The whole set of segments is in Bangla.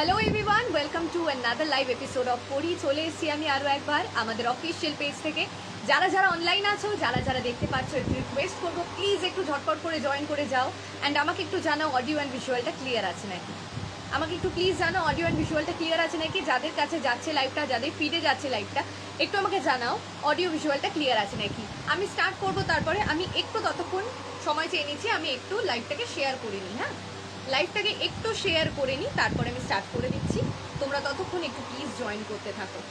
Hello everyone, welcome to another live episode of পড়ি। চলে এসেছি আমি আরও একবার আমাদের অফিসিয়াল পেজ থেকে। যারা যারা অনলাইন আছো, যারা যারা দেখতে পাচ্ছ, একটু রিকোয়েস্ট করবো প্লিজ একটু ঝটপট করে জয়েন করে যাও। অ্যান্ড আমাকে একটু জানাও অডিও অ্যান্ড ভিজুয়ালটা ক্লিয়ার আছে নাকি। আমাকে একটু প্লিজ জানাও অডিও অ্যান্ড ভিজুয়ালটা ক্লিয়ার আছে নাকি। যাদের কাছে যাচ্ছে লাইভটা, যাদের ফিডে যাচ্ছে লাইভটা, একটু আমাকে জানাও অডিও ভিজুয়ালটা ক্লিয়ার আছে নাকি। আমি স্টার্ট করবো, তারপরে আমি একটু ততক্ষণ সময় চেয়ে নিচ্ছি, আমি একটু লাইভটাকে শেয়ার করে নিই। হ্যাঁ, লাইভটাকে একটু শেয়ার করে নিই, তারপরে আমি স্টার্ট করে দিচ্ছি। তোমরা ততক্ষণ একটু প্লিজ জয়েন করতে থাকো।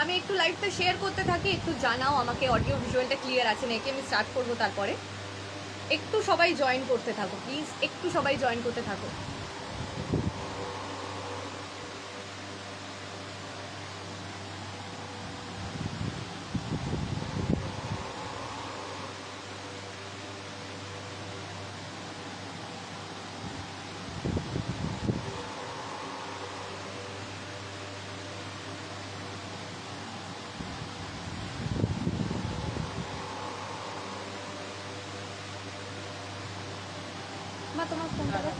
আমি একটু লাইভটা শেয়ার করতে থাকি, একটু জানাও আমাকে অডিও ভিজুয়ালটা ক্লিয়ার আছে নাকি। আমি স্টার্ট করবো, তারপরে একটু সবাই জয়েন করতে থাকো প্লিজ, একটু সবাই জয়েন করতে থাকো। মা তোমার ফোনটা দাও।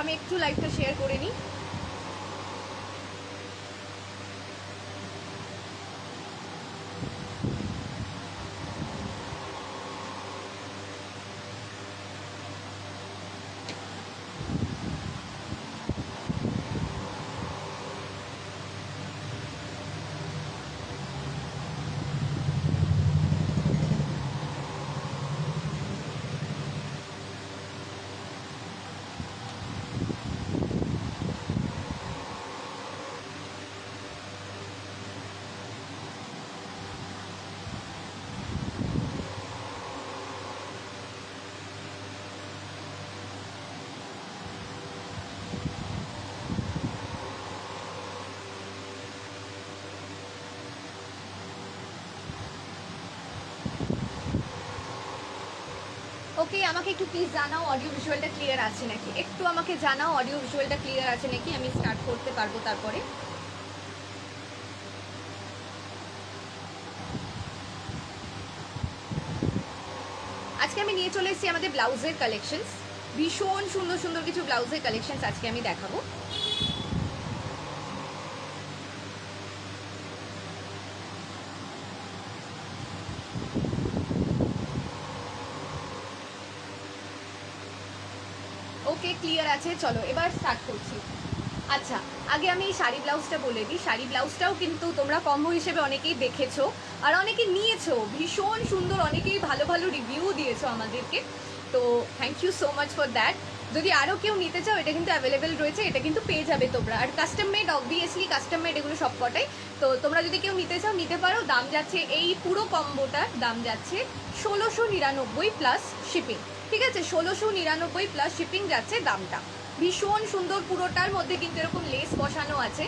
আমি একটু লাইভটা শেয়ার করে নিই। ওকে, আমাকে একটু প্লিজ জানাও অডিও ভিজুয়ালটা ক্লিয়ার আছে নাকি। একটু আমাকে জানাও অডিও ভিজুয়ালটা ক্লিয়ার আছে নাকি, আমি স্টার্ট করতে পারবো তারপরে। আজকে আমি নিয়ে চলে এসেছি আমাদের ব্লাউজের কালেকশনস। ভীষণ সুন্দর সুন্দর কিছু ব্লাউজের কালেকশনস আজকে আমি দেখাবো। ওকে, ক্লিয়ার আছে, চলো এবার স্টার্ট করছি। আচ্ছা, আগে আমি এই শাড়ি ব্লাউজটা বলে দিই। শাড়ি ব্লাউজটাও কিন্তু তোমরা কম্বো হিসেবে অনেকেই দেখেছো আর অনেকে নিয়েছো, ভীষণ সুন্দর, অনেকেই ভালো ভালো রিভিউ দিয়েছো আমাদেরকে। তো thank you so much for that. যদি আরও কেউ নিতে চাও, এটা কিন্তু অ্যাভেলেবেল রয়েছে, এটা কিন্তু পেয়ে যাবে তোমরা। আর custom made, obviously custom made এগুলো সব কটাই। তো তোমরা যদি কেউ নিতে চাও নিতে পারো। দাম যাচ্ছে, এই পুরো কম্বোটার দাম যাচ্ছে 1699 প্লাস শিপিং। ঠিক আছে, 1699 প্লাস শিপিং যাচ্ছে দামটা। ভীষণ সুন্দর, পুরোটার মধ্যে কিন্তু এরকম লেস বসানো আছে,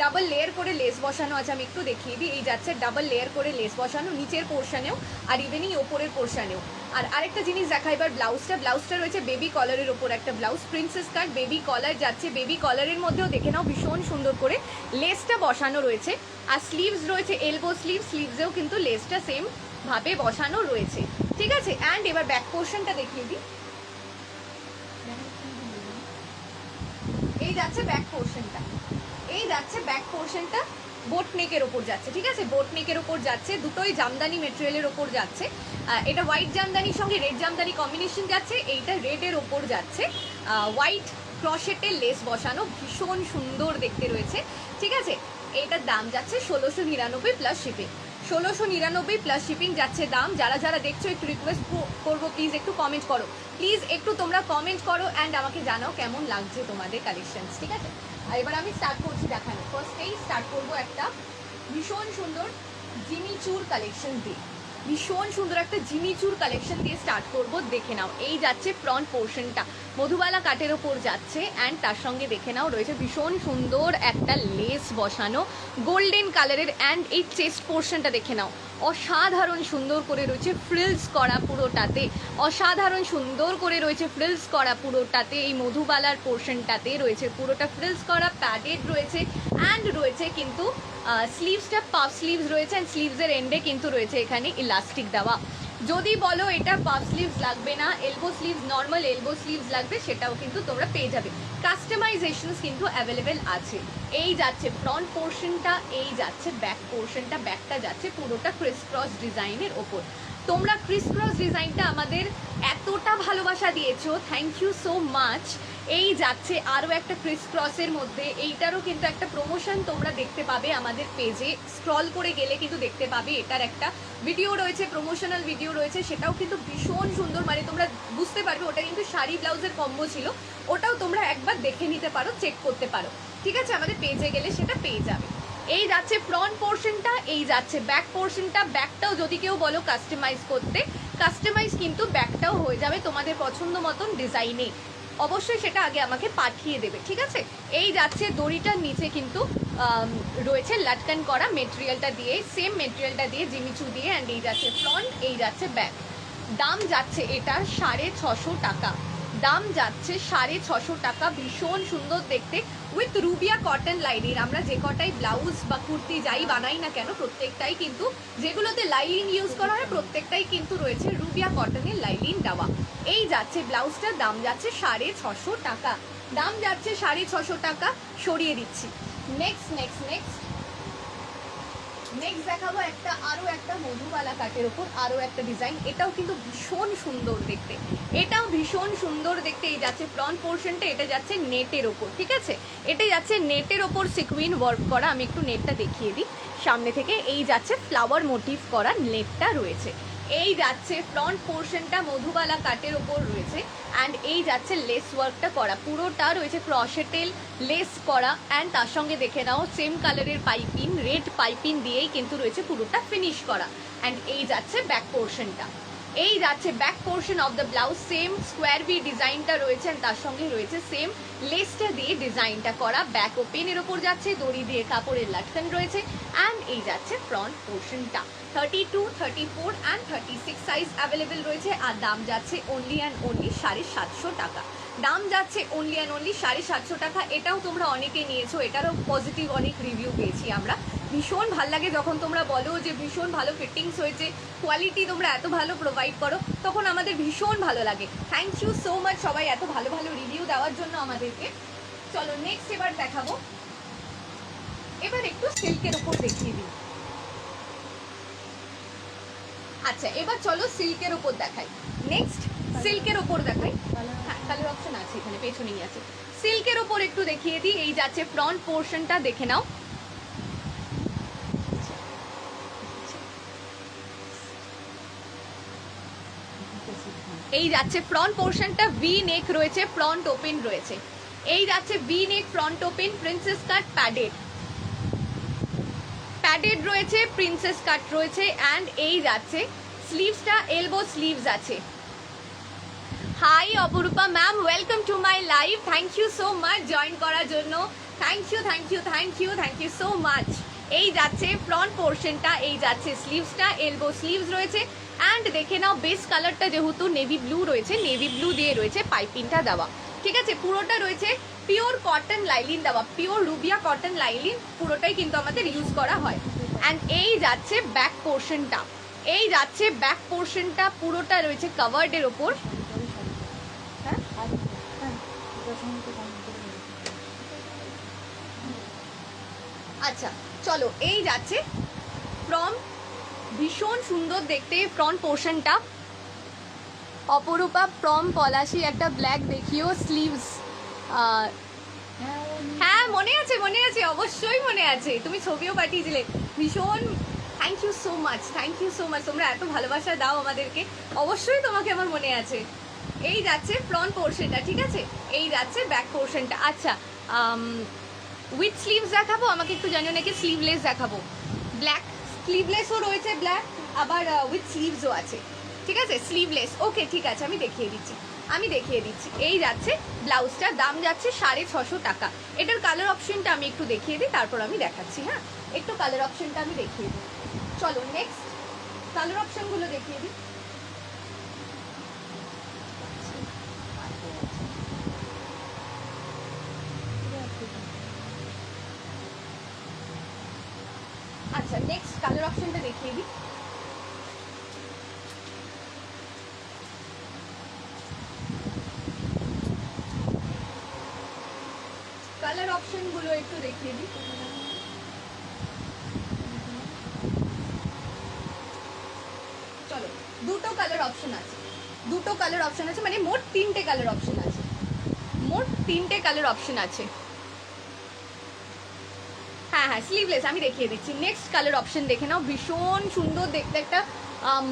ডাবল লেয়ার করে লেস বসানো আছে। আমি একটু দেখিয়ে দিই, এই যাচ্ছে ডাবল লেয়ার করে লেস বসানো নিচের পোর্শনেও আর ইভেনই ওপরের পোর্শনেও। আর আরেকটা জিনিস দেখা, এবার ব্লাউজটা রয়েছে বেবি কলারের ওপর একটা ব্লাউজ, প্রিন্সেস কাট বেবি কলার যাচ্ছে। বেবি কলারের মধ্যেও দেখে নাও ভীষণ সুন্দর করে লেসটা বসানো রয়েছে। আর স্লিভস রয়েছে এলবো স্লিভ, স্লিভসেও কিন্তু লেসটা সেম ভাবে বসানো রয়েছে। ঠিক আছে, অ্যান্ড এবার ব্যাক পোর্শনটা দেখিয়ে দিই। এই যাচ্ছে ব্যাক পোর্শনটা, এই যাচ্ছে ব্যাক পোর্শনটা বোট নেকের ওপর যাচ্ছে। ঠিক আছে, বোট নেকের ওপর যাচ্ছে, দুটোই জামদানি মেটেরিয়ালের ওপর যাচ্ছে। এটা হোয়াইট জামদানির সঙ্গে রেড জামদানি কম্বিনেশন যাচ্ছে, এইটা রেডের ওপর যাচ্ছে। হোয়াইট ক্রশেটের লেস বসানো, ভীষণ সুন্দর দেখতে রয়েছে। ঠিক আছে, এইটার দাম যাচ্ছে 1699 প্লাস শিপিং। 1699 প্লাস শিপিং যাচ্ছে দাম। যারা যারা দেখছো একটু রিকোয়েস্ট করবো প্লিজ একটু কমেন্ট করো, প্লিজ একটু তোমরা কমেন্ট করো অ্যান্ড আমাকে জানাও কেমন লাগছে তোমাদের কালেকশন, ঠিক আছে? আর এবার আমি স্টার্ট করছি দেখানো। ফার্স্টেই স্টার্ট করবো একটা ভীষণ সুন্দর জিমিচুর কালেকশন দিয়ে, ভীষণ সুন্দর একটা জিমিচুর কালেকশন দিয়ে স্টার্ট করবো। দেখে নাও, এই যাচ্ছে ফ্রন্ট পোর্শনটা মধুবালা কাটের ওপর যাচ্ছে অ্যান্ড তার সঙ্গে দেখে নাও রয়েছে ভীষণ সুন্দর একটা লেস বসানো গোল্ডেন কালারের। অ্যান্ড এই চেস্ট পোর্শনটা দেখে নাও, অসাধারণ সুন্দর করে রয়েছে ফ্রিলস করা পুরোটাতে, অসাধারণ সুন্দর করে রয়েছে ফ্রিলস করা পুরোটাতে। এই মধুবালার পোর্শনটাতে রয়েছে পুরোটা ফ্রিলস করা, প্যাডেড রয়েছে অ্যান্ড রয়েছে কিন্তু স্লিভসটা পাফ স্লিভস রয়েছে অ্যান্ড স্লিভসের এন্ডে কিন্তু রয়েছে এখানে ইলাস্টিক দেওয়া। যদি বলো এটা পাফ স্লিভস লাগবে না, elbow sleeves, normal elbow sleeves লাগবে, সেটাও কিন্তু তোমরা পেয়ে যাবে। কাস্টমাইজেশনস কিন্তু অ্যাভেলেবেল আছে। এই যাচ্ছে ফ্রন্ট পোর্শনটা, এই যাচ্ছে ব্যাক পোর্শনটা। ব্যাকটা যাচ্ছে পুরোটা ক্রিস ক্রস ডিজাইনের ওপর। তোমরা ক্রিস ক্রস ডিজাইনটা আমাদের এতটা ভালোবাসা দিয়েছো, থ্যাংক ইউ সো মাচ। এই যাচ্ছে আরও একটা ক্রিস ক্রসের মধ্যে, এইটারও কিন্তু একটা প্রমোশন তোমরা দেখতে পাবে আমাদের পেজে, স্ক্রল করে গেলে কিন্তু দেখতে পাবে এটার একটা ভিডিও রয়েছে, প্রমোশনাল ভিডিও রয়েছে, সেটাও কিন্তু ভীষণ সুন্দর। মানে তোমরা বুঝতে পারবে ওটা কিন্তু শাড়ি ব্লাউজের কম্বো ছিল, ওটাও তোমরা একবার দেখে নিতে পারো, চেক করতে পারো, ঠিক আছে? আমাদের পেজে গেলে সেটা পেয়ে যাবে। এই যাচ্ছে ফ্রন্ট পোর্শনটা, এই যাচ্ছে ব্যাক পোর্শনটা। ব্যাকটাও যদি কেউ বলো কাস্টমাইজ করতে, কাস্টমাইজ কিন্তু ব্যাকটাও হয়ে যাবে তোমাদের পছন্দ মতন ডিজাইনে। অবশ্যই সেটা আগে আমাকে পাঠিয়ে দেবে, ঠিক আছে? এই যাচ্ছে দড়িটার নিচে কিন্তু রয়েছে লাটকান করা মেটেরিয়ালটা দিয়ে, সেম মেটেরিয়ালটা দিয়ে জিমিচু দিয়ে। অ্যান্ড এই যাচ্ছে ফ্রন্ট, এই যাচ্ছে ব্যাক। দাম যাচ্ছে এটা 650 টাকা, দাম যাচ্ছে 650 টাকা। ভীষণ সুন্দর দেখতে উইথ রুবিয়া কটন লাইনিং। আমরা যে কটাই ব্লাউজ বা কুর্তি যাই বানাই না কেন, প্রত্যেকটাই কিন্তু যেগুলোতে লাইনিং ইউজ করা হয় প্রত্যেকটাই কিন্তু রয়েছে রুবিয়া কটনের লাইনিং দেওয়া। এই যাচ্ছে ব্লাউজটার দাম যাচ্ছে 650 টাকা, দাম যাচ্ছে 650 টাকা। সরিয়ে দিচ্ছি। নেক্সট নেক্সট নেক্সট নেক্সট দেখাবো একটা, আরও একটা মধুবালা কাটের ওপর আরও একটা ডিজাইন। এটাও কিন্তু ভীষণ সুন্দর দেখতে, এটাও ভীষণ সুন্দর দেখতে। এই যাচ্ছে ফ্রন্ট পোর্শনটা, এটা যাচ্ছে নেটের ওপর, ঠিক আছে? এটা যাচ্ছে নেটের ওপর সিকুইন ওয়ার্ক করা। আমি একটু নেটটা দেখিয়ে দিই সামনে থেকে। এই যাচ্ছে ফ্লাওয়ার মোটিভ করা নেটটা রয়েছে। এই যাচ্ছে ফ্রন্ট পোর্শনটা মধুবালা কাটের ওপর রয়েছে অ্যান্ড এই যাচ্ছে লেস ওয়ার্কটা করা, পুরোটা রয়েছে ক্রশেটেল লেস করা। অ্যান্ড তার সঙ্গে দেখে নাও সেম কালারের পাইপিং, রেড পাইপিং দিয়েই কিন্তু রয়েছে পুরোটা ফিনিশ করা। অ্যান্ড এই যাচ্ছে ব্যাক পোর্শনটা, এই যাচ্ছে back portion of the blouse. Same square B ডিজাইনটা রয়েছে অ্যান্ড তার সঙ্গে রয়েছে সেম লেসটা দিয়ে ডিজাইনটা করা। ব্যাক ওপেনের ওপর যাচ্ছে, দড়ি দিয়ে কাপড়ের লাটকান রয়েছে। অ্যান্ড এই যাচ্ছে ফ্রন্ট পোর্শনটা। 32, 34 অ্যান্ড 36 সাইজ অ্যাভেলেবেল রয়েছে। আর দাম যাচ্ছে অনলি অ্যান্ড অনলি 750 টাকা, দাম যাচ্ছে অনলি অ্যান্ড অনলি 750 টাকা। এটাও তোমরা অনেকে নিয়েছো, এটারও পজিটিভ অনেক রিভিউ পেয়েছি আমরা। ভীষণ ভালো লাগে যখন তোমরা বলো যে ভীষণ ভালো ফিটিংস হয়েছে, কোয়ালিটি তোমরা এত ভালো প্রোভাইড করো, তখন আমাদের ভীষণ ভালো লাগে। থ্যাংক ইউ সো মাচ সবাই এত ভালো ভালো রিভিউ দেওয়ার জন্য আমাদেরকে। চলো নেক্সট এবার দেখাবো, এবার একটু সিল্কের উপর দেখিয়ে দিই। আচ্ছা এবার চলো সিল্কের উপর দেখাই। নেক্সট সিল্কের উপর দেখাই, হ্যাঁ কালার অপশন আছে এখানে, পেছনেই আছে। সিল্কের উপর একটু দেখিয়ে দিই। এই যাচ্ছে ফ্রন্ট পোর্শনটা, দেখে নাও। এই যাচ্ছে ফ্রন্ট পোর্শনটা, ভি নেক রয়েছে, ফ্রন্ট ওপেন রয়েছে। এই যাচ্ছে V neck, front open, princess cut padded, padded রয়েছে, প্রিন্সেস কাট রয়েছে। অ্যান্ড এই যাচ্ছে স্লিভসটা এলবো স্লিভস আছে। Hi Aparupa ma'am, welcome to my live, thank you so much join করার জন্য। Thank you thank you thank you thank you so much. এই যাচ্ছে ফ্রন্ট পোর্শনটা, এই যাচ্ছে স্লিভসটা, এলবো স্লিভস রয়েছে। অ্যান্ড দেখে নাও বেস কালারটা যেহেতু নেভি ব্লু রয়েছে, নেভি ব্লু দিয়ে রয়েছে পাইপিংটা দেওয়া, ঠিক আছে? পুরোটা রয়েছে পিওর কটন লাইলিন দেওয়া, পিওর রুবিয়া কটন লাইলিন পুরোটাই কিন্তু আমাদের ইউজ করা হয়। অ্যান্ড এই যাচ্ছে ব্যাক পোর্শনটা, এই যাচ্ছে ব্যাক পোর্শনটা, পুরোটা রয়েছে কাভার্ডের ওপর। আচ্ছা চলো, এই যাচ্ছে ফ্রন্ট, ভীষণ সুন্দর দেখতে ফ্রন্ট পোর্শনটা। অপরূপা ফ্রম পলাশি একটা ব্ল্যাক দেখিও স্লিভস। হ্যাঁ মনে আছে, মনে আছে, অবশ্যই মনে আছে, তুমি ছবিও পাঠিয়েছিলে। ভীষণ thank you so much, thank you so much. তোমরা এত ভালোবাসা দাও আমাদেরকে, অবশ্যই তোমাকে আমার মনে আছে। এই যাচ্ছে ফ্রন্ট পোর্শনটা, ঠিক আছে, এই যাচ্ছে ব্যাক পোর্শনটা। আচ্ছা, উইথ স্লিভস দেখাবো, আমাকে একটু জানিও নাকি স্লিভলেস দেখাবো। ব্ল্যাক স্লিভলেসও রয়েছে, ব্ল্যাক, আবার উইথ স্লিভসও আছে, ঠিক আছে, স্লিভলেস। ওকে ঠিক আছে, আমি দেখিয়ে দিচ্ছি, আমি দেখিয়ে দিচ্ছি। এই যাচ্ছে ব্লাউজটার দাম যাচ্ছে 650 টাকা। এটার কালার অপশনটা আমি একটু দেখিয়ে দিই, তারপর আমি দেখাচ্ছি। হ্যাঁ, একটু কালার অপশনটা আমি দেখিয়ে দিই। চলো নেক্সট কালার অপশনগুলো দেখিয়ে দিই। আচ্ছা, নেক্সট কালার অপশনটা দেখিয়ে দিই। কালার অপশনগুলো একটু দেখিয়ে দিই। চলো, দুটো কালার অপশন আছে, দুটো কালার অপশন আছে, মানে মোট 3টে কালার অপশন আছে, মোট 3টে কালার অপশন আছে। হ্যাঁ হ্যাঁ, স্লিভলেস আমি দেখিয়ে দিচ্ছি। নেক্সট কালার অপশন দেখে নাও, ভীষণ সুন্দর দেখতে, একটা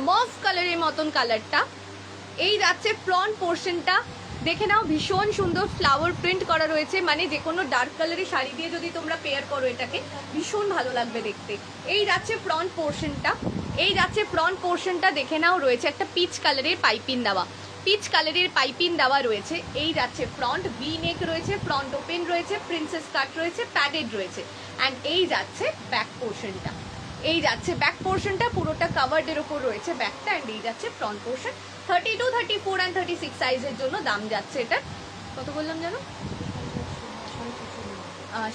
মভ কালারের মতন কালারটা। এই যাচ্ছে ফ্রন্ট পোর্শনটা, দেখে নাও, ভীষণ সুন্দর ফ্লাওয়ার প্রিন্ট করা রয়েছে, মানে যে কোনো ডার্ক কালারের শাড়ি দিয়ে যদি তোমরা পেয়ার করো এটাকে ভীষণ ভালো লাগবে দেখতে। এই যাচ্ছে ফ্রন্ট পোর্শনটা, এই যাচ্ছে ফ্রন্ট পোর্শনটা, দেখে নাও, রয়েছে একটা পিচ কালারের পাইপিং দেওয়া, পিচ কালারের পাইপিং দেওয়া রয়েছে। এই যাচ্ছে ফ্রন্ট, ভি নেক রয়েছে, ফ্রন্ট ওপেন রয়েছে, প্রিন্সেস কাট রয়েছে, প্যাডেড রয়েছে। অ্যান্ড এই যাচ্ছে ব্যাক পোর্শনটা, এই যাচ্ছে ব্যাক পোর্শনটা, পুরোটা কাভার্ডের ওপর রয়েছে ব্যাকটা। অ্যান্ড এই যাচ্ছে ফ্রন্ট পোর্শন। 32, 34 অ্যান্ড 36 সাইজের জন্য দাম যাচ্ছে এটা কত বললাম জানো,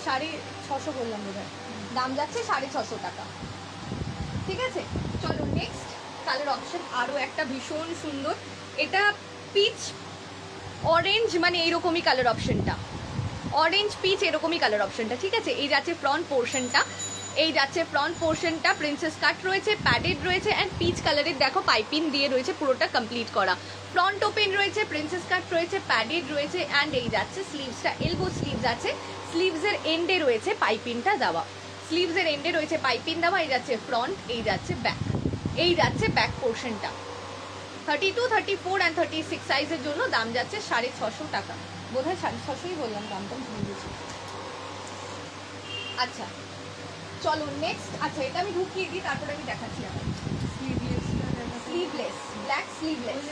650 বললাম বোধ হয়, দাম যাচ্ছে 650 টাকা, ঠিক আছে। চলো নেক্সট কালার অপশন, আরও একটা ভীষণ সুন্দর, এটা পিচ অরেঞ্জ, মানে এইরকমই কালার অপশনটা, অরেঞ্জ পিচ এরকমই কালার অপশনটা, ঠিক আছে। এই যাচ্ছে ফ্রন্ট পোর্শনটা, এই যাচ্ছে ফ্রন্ট পোর্শনটা, প্রিন্সেস কাট রয়েছে, প্যাডেড রয়েছে, অ্যান্ড পিচ কালারের দেখো পাইপিং দিয়ে রয়েছে পুরোটা কমপ্লিট করা। ফ্রন্ট ওপেন রয়েছে, প্রিন্সেস কাট রয়েছে, প্যাডেড রয়েছে। অ্যান্ড এই যাচ্ছে স্লিভসটা, এলবো স্লিভস আছে, স্লিভসের এন্ডে রয়েছে পাইপিংটা দেওয়া, স্লিভসের এন্ডে রয়েছে পাইপিং দেওয়া। এই যাচ্ছে ফ্রন্ট, এই যাচ্ছে ব্যাক, এই যাচ্ছে ব্যাক পোর্শনটা। 32, 34 অ্যান্ড 36 সাইজের জন্য দাম যাচ্ছে 650 টাকা, বোধ হয় 650ই বললাম, দামটা ভুলে গেছি। আচ্ছা চলো নেক্সট, আচ্ছা এটা আমি ঢুকিয়ে দিই, তারপরে আমি দেখাচ্ছি। আমার স্লিভলেস, ব্ল্যাক স্লিভলেস,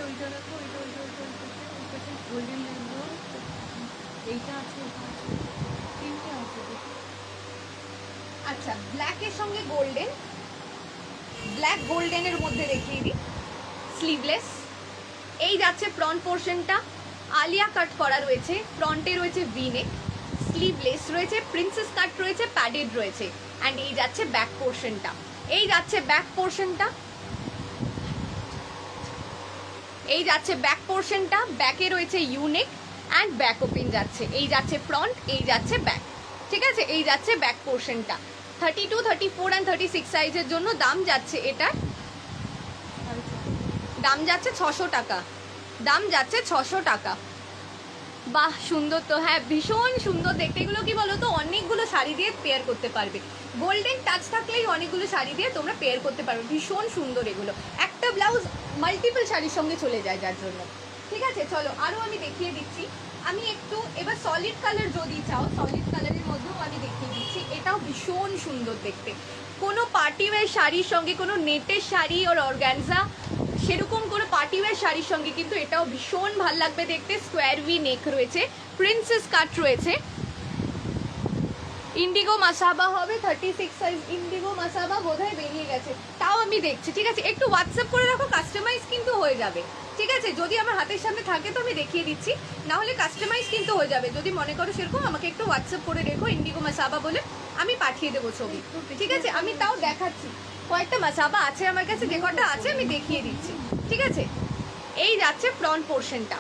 আচ্ছা ব্ল্যাকের সঙ্গে গোল্ডেন, ব্ল্যাক গোল্ডেনের মধ্যে দেখিয়ে দিই স্লিভলেস। এই যাচ্ছে ফ্রন্ট পোর্শনটা, আলিয়া কাট করা রয়েছে, ফ্রন্টে রয়েছে ভি নেক, স্লিভলেস রয়েছে, প্রিন্সেস কাট রয়েছে, প্যাডেড রয়েছে। অ্যান্ড এই যাচ্ছে ব্যাক পোর্শনটা, এই যাচ্ছে ব্যাক পোর্শনটা, এই যাচ্ছে ব্যাক পোর্শনটা, ব্যাকে রয়েছে ইউনেক অ্যান্ড ব্যাক ওপেন যাচ্ছে। এই যাচ্ছে ফ্রন্ট, এই যাচ্ছে ব্যাক, ঠিক আছে। এই যাচ্ছে ব্যাক পোর্শনটা। 32, 34 অ্যান্ড 36 সাইজের জন্য দাম যাচ্ছে এটার, দাম যাচ্ছে 600 টাকা, দাম যাচ্ছে 600 টাকা। বাহ সুন্দর তো, হ্যাঁ ভীষণ সুন্দর দেখতে। এগুলো কি বলো তো, অনেকগুলো শাড়ি দিয়ে পেয়ার করতে পারবে, গোল্ডেন টাচ থাকলেই অনেকগুলো শাড়ি দিয়ে তোমরা পেয়ার করতে পারবে, ভীষণ সুন্দর এগুলো। একটা ব্লাউজ মাল্টিপল শাড়ির সঙ্গে চলে যায় যার জন্য, ঠিক আছে। চলো আরও আমি দেখিয়ে দিচ্ছি। আমি একটু এবার সলিড কালার যদি চাও, সলিড কালারের মধ্যেও আমি দেখিয়ে দিচ্ছি, এটাও ভীষণ সুন্দর দেখতে। কোনো পার্টিওয়্যার শাড়ির সঙ্গে, কোনো নেটের শাড়ি ওর অর্গ্যানজা সেরকম কোনো পার্টিওয়্যার শাড়ির সঙ্গে কিন্তু এটাও ভীষণ ভালো লাগবে দেখতে। স্কোয়ার ভি নেক রয়েছে, প্রিন্সেস কাট রয়েছে, ইন্ডিগো মাসাবা হবে 36 সাইজ, ইন্ডিগো মাসাবা বোধহয় বেরিয়ে গেছে, তাও আমি দেখছি, ঠিক আছে। একটু হোয়াটসঅ্যাপ করে রাখো, কাস্টমাইজ কিন্তু হয়ে যাবে, ঠিক আছে। যদি আমার হাতের সামনে থাকে তো আমি দেখিয়ে দিচ্ছি, না হলে কাস্টমাইজ কিন্তু হয়ে যাবে। যদি মনে করো সেরকম, আমাকে একটু হোয়াটসঅ্যাপ করে রেখো ইন্ডিগো মাসাবা বলে, আমি পাঠিয়ে দেবো ছবি, ঠিক আছে। আমি তাও দেখাচ্ছি, কয়েকটা মাসাবা আছে আমার কাছে, যে কটা আছে আমি দেখিয়ে দিচ্ছি, ঠিক আছে। এই যাচ্ছে ফ্রন্ট পোর্শনটা,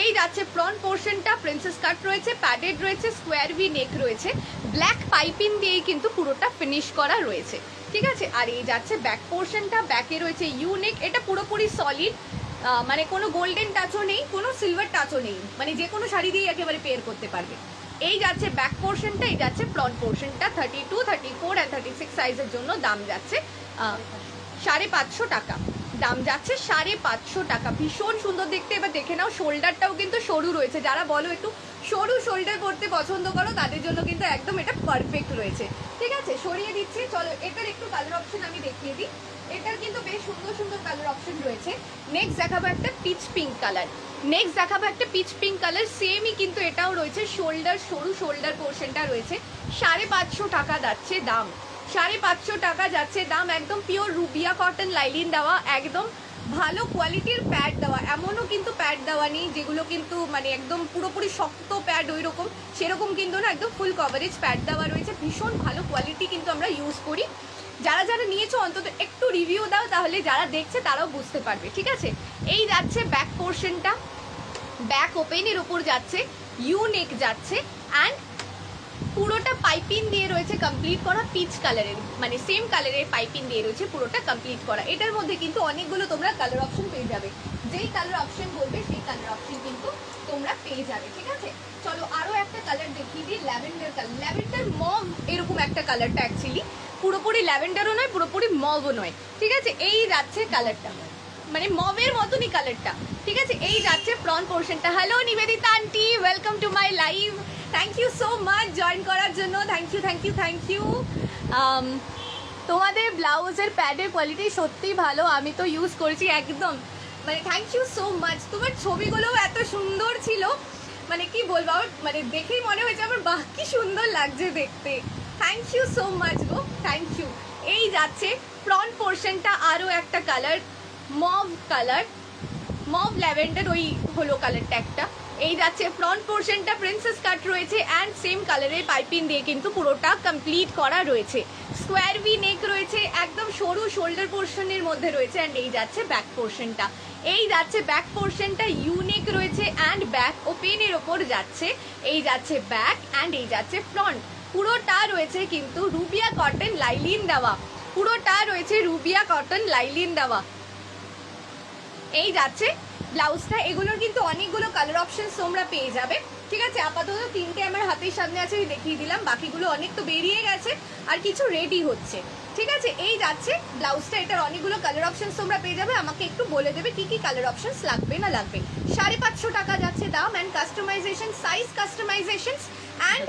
এই যাচ্ছে ফ্রন্ট পোর্শনটা, প্রিন্সেস কাট রয়েছে, প্যাডেড রয়েছে, স্কোয়ার ভি নেক রয়েছে, ব্ল্যাক পাইপিং দিয়েই কিন্তু পুরোটা ফিনিশ করা রয়েছে, ঠিক আছে। আর এই যাচ্ছে ব্যাক পোর্শনটা, ব্যাকে রয়েছে ইউনেক, এটা পুরোপুরি সলিড, মানে কোনো গোল্ডেন টাচও নেই, কোনো সিলভার টাচও নেই, মানে যে কোনো শাড়ি দিয়ে একেবারে পেয়ার করতে পারবে। এই যাচ্ছে ব্যাক পোর্শনটা, এই যাচ্ছে ফ্রন্ট পোর্শনটা। 32, 34 অ্যান্ড 36 সাইজের জন্য দাম যাচ্ছে 550 টাকা দাম যাচ্ছে, 550 টাকা। ভীষণ সুন্দর দেখতে। এবার দেখে নাও, শোল্ডারটাও কিন্তু সরু রয়েছে। যারা বলো একটু সরু শোল্ডার পরতে পছন্দ করো তাদের জন্য কিন্তু একদম এটা পারফেক্ট রয়েছে। ঠিক আছে, সরিয়ে দিচ্ছি। চলো এটার একটু কালার অপশন আমি দেখিয়ে দিই। এটার কিন্তু বেশ সুন্দর সুন্দর কালার অপশন রয়েছে। নেক্সট দেখাবো একটা পিচ পিঙ্ক কালার। নেক্সট দেখাবো একটা পিচ পিঙ্ক কালার, সেমই কিন্তু এটাও রয়েছে, শোল্ডার সরু শোল্ডার পোর্শনটা রয়েছে। 550 টাকা যাচ্ছে দাম, 550 টাকা যাচ্ছে দাম। একদম পিওর রুবিয়া কটন লাইলিন দেওয়া, একদম ভালো কোয়ালিটির প্যাড দেওয়া। এমনও কিন্তু প্যাড দেওয়া নেই যেগুলো কিন্তু মানে একদম পুরোপুরি শক্ত প্যাড ওই রকম, সেরকম কিন্তু না, একদম ফুল কভারেজ প্যাড দেওয়া রয়েছে। ভীষণ ভালো কোয়ালিটি কিন্তু আমরা ইউজ করি। যারা যারা নিয়েছো অন্তত একটু রিভিউ দাও, তাহলে যারা দেখছে তারাও বুঝতে পারবে। ঠিক আছে, এই যাচ্ছে ব্যাক পোর্শনটা, ব্যাক ওপেনের ওপর যাচ্ছে, ইউনেক যাচ্ছে, অ্যান্ড পুরোটা পাইপিং দিয়ে রয়েছে কমপ্লিট করা, পিচ কালারের মানে সেম কালারের পাইপিং দিয়ে রয়েছে পুরোটা কমপ্লিট করা। এটার মধ্যে কিন্তু অনেকগুলো তোমরা কালার অপশন পেয়ে যাবে, যেই কালার অপশন বলবে সেই কালার অপশন কিন্তু তোমরা পেয়ে যাবে। ঠিক আছে, চলো আরও একটা কালার দেখিয়ে দিই, ল্যাভেন্ডার কালার, ল্যাভেন্ডার মভ এরকম একটা কালারটা, অ্যাকচুয়ালি পুরোপুরি ল্যাভেন্ডারও নয় পুরোপুরি মভও নয়। ঠিক আছে, এই যাচ্ছে কালারটা, মানে মভের মতনই কালারটা। ঠিক আছে, এই যাচ্ছে ফ্রন্ট পোর্শনটা। Hello Nivedita aunty, welcome to my live. Thank you so much join করার জন্য, thank you thank you thank you. তোমাদের ব্লাউজের প্যাডের কোয়ালিটি সত্যিই ভালো, আমি তো ইউজ করেছি একদম, মানে থ্যাংক ইউ সো মাচ। তোমার ছবিগুলোও এত সুন্দর ছিল, মানে কি বলবো, আমার মানে দেখেই মনে হয়েছে আমার বাহ কি সুন্দর লাগছে দেখতে। থ্যাংক ইউ সো মাচ গো, থ্যাংক ইউ। এই যাচ্ছে ফ্রন্ট পোর্শনটা, আরও একটা colour mauve colour, mauve lavender ওই হলো কালারটা একটা। এই যাচ্ছে ফ্রন্ট পোর্শনটা, প্রিন্সেস কাট রয়েছে অ্যান্ড সেম কালারের পাইপিং দিয়ে কিন্তু পুরোটা কমপ্লিট করা রয়েছে। স্কোয়ার ভি নেক রয়েছে, একদম সরু শোল্ডার পোর্শনের মধ্যে রয়েছে। অ্যান্ড এই যাচ্ছে ব্যাক পোর্শনটা, এই যাচ্ছে ব্যাক পোর্শনটা, ইউনেক রয়েছে অ্যান্ড ব্যাক ওপেনের ওপর যাচ্ছে। এই যাচ্ছে ব্যাক অ্যান্ড এই যাচ্ছে ফ্রন্ট, পুরোটা রয়েছে কিন্তু রুবিয়া কটন লাইলিন দেওয়া, পুরোটা রয়েছে রুবিয়া কটন লাইলিন দেওয়া। এই যাচ্ছে ব্লাউজটা। এগুলোর কিন্তু অনেকগুলো কালার অপশন তোমরা পেয়ে যাবে। ঠিক আছে, আপাতত 3টে আমার হাতের সামনে আছে, আমি দেখিয়ে দিলাম, বাকিগুলো অনেক তো বেরিয়ে গেছে আর কিছু রেডি হচ্ছে। ঠিক আছে, এই যাচ্ছে ব্লাউজটা, এটার অনেকগুলো কালার অপশন তোমরা পেয়ে যাবে। আমাকে একটু বলে দেবে কি কি কালার অপশন লাগবে না লাগবে। 550 টাকা যাচ্ছে দাম, and customisation, size customisation and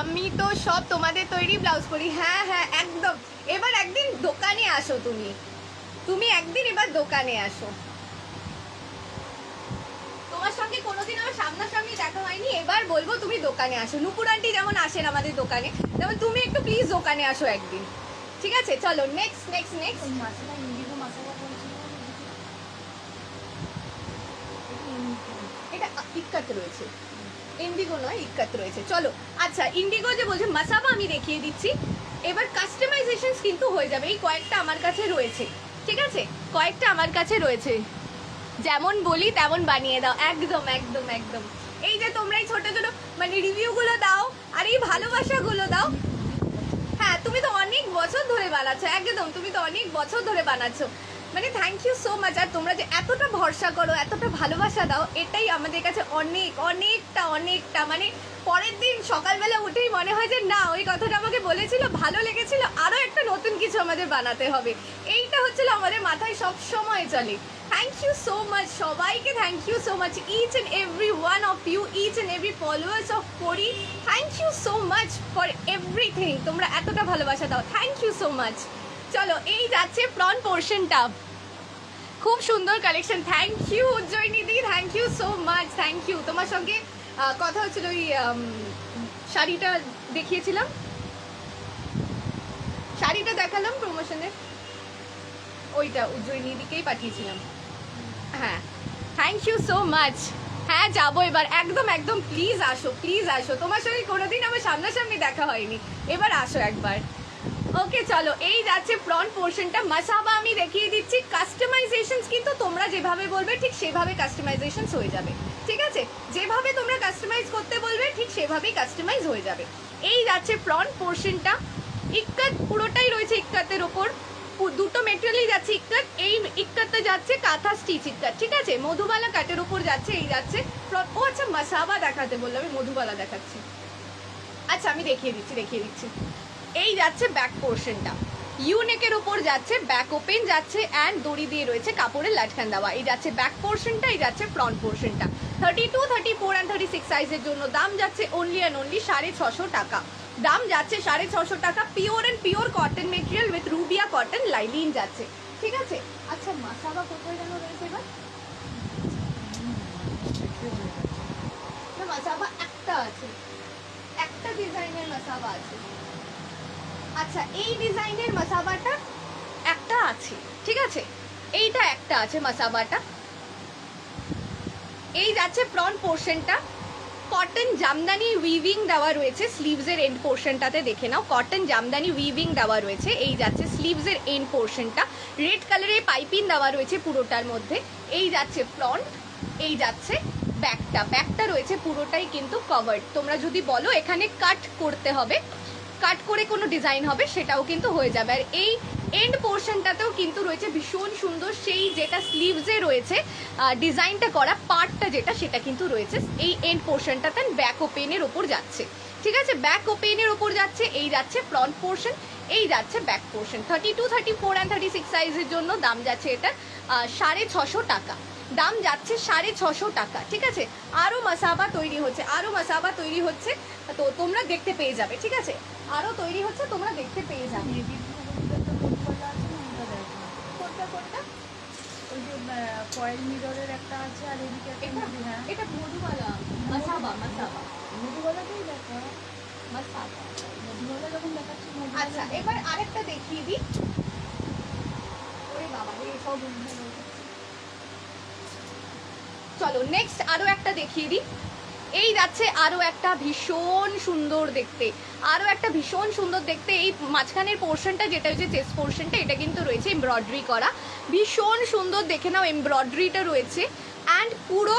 আমি তো সব তোমাদের তৈরি ব্লাউজ করি। হ্যাঁ হ্যাঁ একদম, এবার একদিন দোকানে আসো, তুমি একদিন এবার দোকানে আসো। তোমার সঙ্গে কোনোদিন আমার সামনাসামনি দেখা হয়নি, এবার বলবো তুমি দোকানে আসো। নুপুর আন্টি যেমন আসেন আমাদের দোকানে, যেমন তুমি একটু প্লিজ দোকানে আসো একদিন। ঠিক আছে, চলো নেক্সট নেক্সট নেক্সট। এটা ইক্কাত রয়েছে, ইন্ডিগো নয় ইক্কাত রয়েছে। চলো আচ্ছা, ইন্ডিগো যে বলছে মাসাবা আমি দেখিয়ে দিচ্ছি। এবার কাস্টমাইজেশন কিন্তু হয়ে যাবে, এই কয়েকটা আমার কাছে রয়েছে। ঠিক আছে, কয়েকটা আমার কাছে রয়েছে, যেমন বলি তেমন বানিয়ে দাও। একদম একদম একদম, এই যে তোমরা এই ছোট ছোট মানে রিভিউগুলো দাও আর এই ভালোবাসাগুলো দাও। হ্যাঁ, তুমি তো অনেক বছর ধরে বানাচ্ছো, একদম তুমি তো অনেক বছর ধরে বানাচ্ছো, মানে থ্যাংক ইউ সো মাচ। আর তোমরা যে এতটা ভরসা করো, এতটা ভালোবাসা দাও, এটাই আমাদের কাছে অনেক অনেকটা অনেকটা, মানে পরের দিন সকালবেলা উঠেই মনে হয় যে না, ওই কথাটা আমাকে বলেছিল, ভালো লেগেছিল, আরও একটা নতুন কিছু আমাদের বানাতে হবে। এইটা হচ্ছিল আমাদের মাথায় সব সময় চলে। থ্যাংক ইউ সো মাচ সবাইকে, thank you so much each and every one of you, each and every followers of Pori. Thank you so much for everything, তোমরা এতটা ভালোবাসা দাও, থ্যাংক ইউ সো মাচ। চলো এই যাচ্ছে ফ্রন্ট পোর্শনটা, খুব সুন্দর collection. Thank you Ujjayini di, thank you so much, thank you. তোমার সঙ্গে কথা হচ্ছিল, ওই শাড়িটা দেখিয়েছিলাম, শাড়িটা দেখালাম প্রমোশনের, ওইটা উজ্জয়িনী দিকেই পাঠিয়েছিলাম। হ্যাঁ, থ্যাংক ইউ সো মাচ। হ্যাঁ যাবো এবার, একদম একদম, প্লিজ আসো প্লিজ আসো। তোমার সঙ্গে কোনোদিন আমার সামনাসামনি দেখা হয়নি, এবার আসো একবার। ওকে চলো, এই যাচ্ছে ফ্রন্ট পোর্শনটা, মাসাবা আমি দেখিয়ে দিচ্ছি। কাস্টমাইজেশনস কিন্তু তোমরা যেভাবে বলবে ঠিক সেভাবে কাস্টমাইজেশনস হয়ে যাবে। ঠিক আছে, যেভাবে তোমরা কাস্টমাইজ করতে বলবে ঠিক সেভাবেই কাস্টমাইজ হয়ে যাবে। এই যাচ্ছে ফ্রন্ট পোর্শনটা, ইক্কাত পুরোটাই রয়েছে ইক্কাতের ওপর, দুটো মেটেরিয়ালই যাচ্ছে ইক্কাত। এই ইক্কাতটা যাচ্ছে কাঁথা স্টিচ ইক্কাত। ঠিক আছে, মধুবালা কাটের ওপর যাচ্ছে। এই যাচ্ছে ফ্রন্ট, ও আচ্ছা মাসাবা দেখাতে বললো, আমি মধুবালা দেখাচ্ছি। আচ্ছা আমি দেখিয়ে দিচ্ছি এই যাচ্ছে ব্যাক পোর্শনটা, ইউনেকের ওপর যাচ্ছে, ব্যাক ওপেন যাচ্ছে অ্যান্ড দড়ি দিয়ে রয়েছে কাপড়ের লাটকান দেওয়া। এই যাচ্ছে ব্যাক পোর্শনটা, এই যাচ্ছে ফ্রন্ট পোর্শনটা। 32, 34 অ্যান্ড 36 সাইজের জন্য দাম যাচ্ছে অনলি অ্যান্ড অনলি 650 টাকা। দাম যাচ্ছে 650 টাকা। Pure and pure cotton material with Rubia cotton lining যাচ্ছে, ঠিক আছে। আচ্ছা মাসাবা কোথায় যেন রয়েছে এবার? মাসাবা একটা আছে, একটা ডিজাইনের মাসাবা আছে। আচ্ছা এই ডিজাইনের মাসাবাটা একটা আছে, ঠিক আছে, এইটা একটা আছে মাসাবাটা। এই যাচ্ছে ফ্রন্ট পোর্শনটা, কটন জামদানি উইভিং দেওয়া রয়েছে স্লিভসের এন্ড পোর্শনটাতে, দেখে নাও কটন জামদানি উইভিং দেওয়া রয়েছে। এই যাচ্ছে স্লিভসের এন্ড পোর্শনটা, রেড কালারের পাইপিং দেওয়া রয়েছে পুরোটার মধ্যে। এই যাচ্ছে ফ্রন্ট, এই যাচ্ছে ব্যাকটা, ব্যাকটা রয়েছে পুরোটাই কিন্তু কভার্ড। তোমরা যদি বলো এখানে কাট করতে হবে, কাট করে কোনো ডিজাইন হবে, সেটাও কিন্তু হয়ে যাবে। আর এই এন্ড পোর্শনটাতেও কিন্তু রয়েছে ভীষণ সুন্দর সেই যেটা স্লিভসে রয়েছে ডিজাইনটা করা পার্টটা যেটা, সেটা কিন্তু রয়েছে এই এন্ড পোর্শনটাতে ব্যাক ওপেনের ওপর যাচ্ছে, ঠিক আছে, ব্যাক ওপেনের ওপর যাচ্ছে। এই যাচ্ছে ফ্রন্ট পোর্শন, এই যাচ্ছে ব্যাক পোর্শন। 32, 34 অ্যান্ড 36 সাইজের জন্য দাম যাচ্ছে এটা 650 টাকা। দাম যাচ্ছে 650 টাকা, ঠিক আছে। আরও মাসাবা তৈরি হচ্ছে, আরও মাসাবা তৈরি হচ্ছে, তো তোমরা দেখতে পেয়ে যাবে, ঠিক আছে, আরও তৈরি হচ্ছে, তোমরা দেখতে পেয়ে যাবে। কোনটা কোনটা? ওই যে ফয়েল মিররের একটা আছে, আর এদিকে একটা হ্যাঁ এটা মধুবালা মাসাবা, মাসাবা মধুবালাটাই দেখো, মাসাবা। মধুবালা যখন দেখাচ্ছি আচ্ছা এবার আরেকটা দেখিয়ে দিই। ওরে বাবা রে সব চলো নেক্সট আরো একটা দেখিয়ে দিই। এই যাচ্ছে আরো একটা ভীষণ সুন্দর দেখতে, আরো একটা ভীষণ সুন্দর দেখতে। এই মাঝখানের পোর্শনটা যেটা হচ্ছে চেস্ট পোর্শনটা, এটা কিন্তু রয়েছে এমব্রয়ডারি করা, ভীষণ সুন্দর, দেখে নাও এমব্রয়ডারিটা রয়েছে। অ্যান্ড পুরো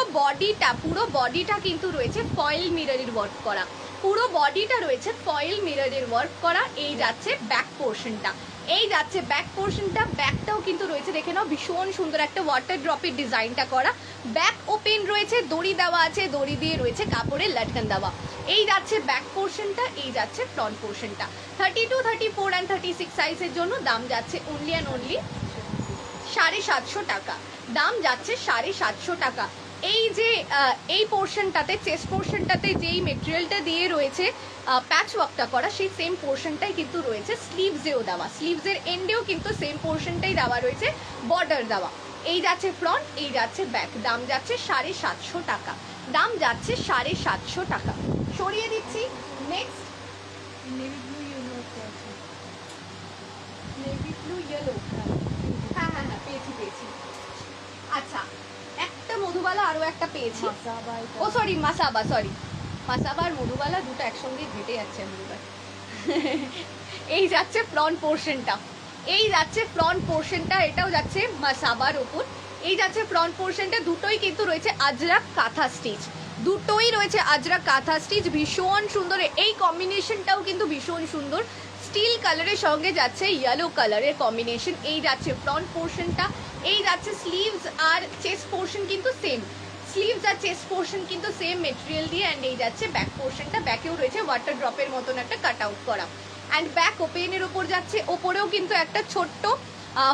বডিটা কিন্তু রয়েছে ফয়েল মিররের ওয়ার্ক করা, পুরো বডিটা রয়েছে ফয়েল মিররের ওয়ার্ক করা। এই যাচ্ছে ব্যাক পোর্শনটা, এই যাচ্ছে ব্যাক পোর্শনটা, ব্যাকটাও কিন্তু রয়েছে, দেখে নাও ভীষণ সুন্দর একটা ওয়াটার ড্রপের ডিজাইনটা করা। ব্যাক ওপেন রয়েছে, দড়ি দেওয়া আছে, দড়ি দিয়ে রয়েছে কাপড়ের লাটকান দেওয়া। এই যাচ্ছে ব্যাক পোর্শনটা, এই যাচ্ছে ফ্রন্ট পোর্শনটা। 32, 34 অ্যান্ড 36 সাইজের জন্য দাম যাচ্ছে অনলি অ্যান্ড অনলি 750 টাকা। দাম যাচ্ছে 750 টাকা। এই যে এই পোর্শনটাতে চেস্ট পোর্শনটাতে যেই মেটেরিয়ালটা দিয়ে রয়েছে প্যাচ ওয়ার্কটা করা, সেই সেম পোর্শনটাই কিন্তু রয়েছে স্লিভসেও দেওয়া, স্লিভসের এন্ডেও কিন্তু সেম পোর্শনটাই দেওয়া রয়েছে, বর্ডার দেওয়া। এই যাচ্ছে ফ্রন্ট, এই যাচ্ছে ব্যাক। দাম যাচ্ছে 750 টাকা, দাম যাচ্ছে 750 টাকা। সরিয়ে দিচ্ছি। নেক্সট নেভি ব্লু ইয়েলো একটা আছে, নেভি ব্লু ইয়েলো, হ্যাঁ হ্যাঁ হ্যাঁ পেয়েছি পেয়েছি। আচ্ছা একটা মধুবালা আরো একটা পেয়েছি, মাসাবা এটা ও সরি মাসাবা, সরি মাসাবা আর মধুবালা দুটো একসঙ্গে ঘেটে যাচ্ছে মধুবার। এই যাচ্ছে ফ্রন্ট পোর্শনটা, এই যাচ্ছে ফ্রন্ট পোর্শনটা, এটাও যাচ্ছে মাসাবার ওপর। এই যাচ্ছে ফ্রন্ট পোর্শনটা, দুটোই কিন্তু রয়েছে আজরাক কাঁথা স্টিচ, দুটোই রয়েছে আজরাক কাঁথা স্টিচ, ভীষণ সুন্দর। এই কম্বিনেশনটাও কিন্তু ভীষণ সুন্দর, স্টিল কালারের সঙ্গে যাচ্ছে ইয়েলো কালারের কম্বিনেশন। এই যাচ্ছে ফ্রন্ট পোর্শনটা, এই যাচ্ছে স্লিভস আর চেস্ট পোর্শন কিন্তু সেম, স্লিভস আর চেস্ট পোর্শন কিন্তু সেম মেটেরিয়াল দিয়ে। অ্যান্ড এই যাচ্ছে ব্যাক পোর্শনটা, ব্যাকেও রয়েছে ওয়াটার ড্রপের মতন একটা কাট আউট করা। অ্যান্ড ব্যাক ওপেনের ওপর যাচ্ছে, ওপরেও কিন্তু একটা ছোট্ট